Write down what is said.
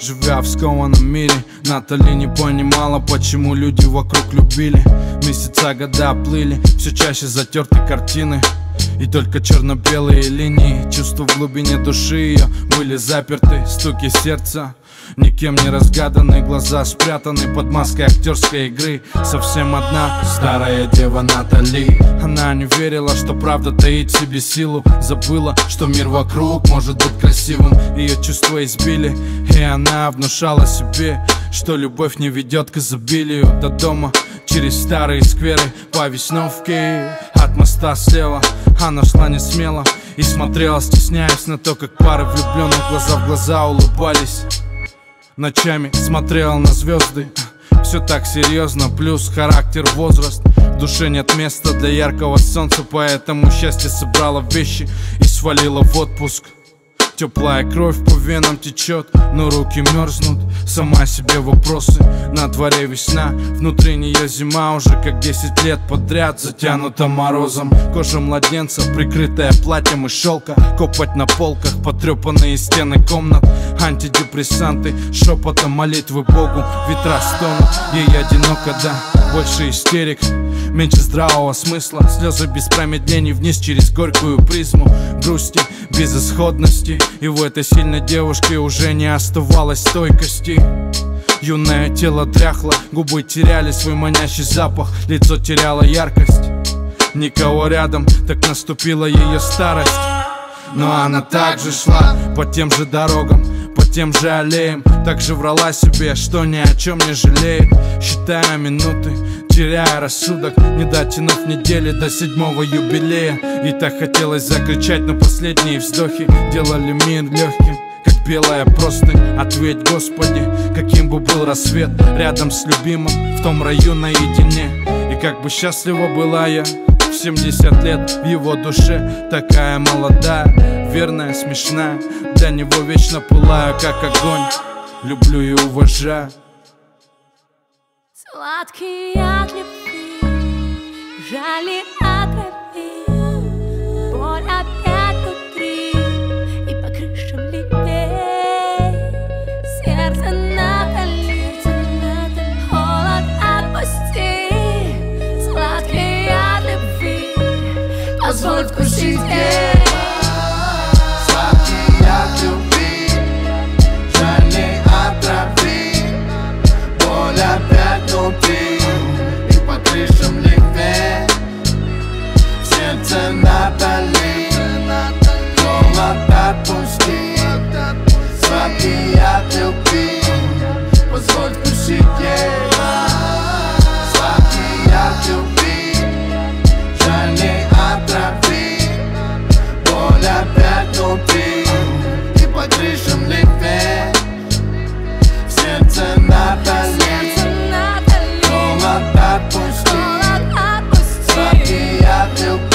Живя в скованном мире, Натали не понимала, почему люди вокруг любили. Месяца, года плыли, все чаще затерты картины и только черно-белые линии. Чувства в глубине души ее были заперты, стуки сердца никем не разгаданные, глаза спрятаны под маской актерской игры. Совсем одна старая дева Натали. Она не верила, что правда таит в себе силу. Забыла, что мир вокруг может быть красивым. Ее чувства избили, и она внушала себе, что любовь не ведет к изобилию. До дома через старые скверы по Весновке, от моста слева она шла не смело и смотрела, стесняясь на то, как пары влюбленных глаза в глаза улыбались. Ночами смотрела на звезды, все так серьезно, плюс характер, возраст. В душе нет места для яркого солнца, поэтому счастье собрала вещи и свалила в отпуск. Теплая кровь по венам течет, но руки мерзнут. Сама себе вопросы, на дворе весна, внутри нее зима уже как 10 лет подряд, затянута морозом. Кожа младенца, прикрытая платьем из шелка, копоть на полках, потрепанные стены комнат, антидепрессанты, шепотом молитвы Богу. Ветра стонут, ей одиноко, да, больше истерик, меньше здравого смысла. Слезы без промедлений вниз через горькую призму грусти, безысходности. И в этой сильной девушке уже не оставалось стойкости. Юное тело дряхло, губы теряли свой манящий запах, лицо теряло яркость. Никого рядом, так наступила ее старость. Но она также шла по тем же дорогам, по тем же аллеям, также врала себе, что ни о чем не жалеет, считая минуты, теряя рассудок, не дотянув недели до 7-го юбилея. И так хотелось закричать, но последние вздохи делали мир легким, как белая простынь. Ответь, Господи, каким бы был рассвет рядом с любимым в том раю наедине. И как бы счастлива была я в 70 лет в его душе, такая молодая, верная, смешная. Для него вечно пылаю, как огонь, люблю и уважаю. Сладкий от любви, жали отравил, боль опять внутри и по крышам ливней. Сердце Натали, холод отпусти. Сладкий от любви, позволь вкусить ей. Сладкий от любви, жали отравил, боль опять внутри и по крышам ливней. Сердце Натали, холод отпусти. Сладкий от любви, позволь вкусить ей. Сладкий от любви, жали отравил, боль опять внутри и по крышам ливней. Сердце Натали, холод отпусти. Сладкий от любви.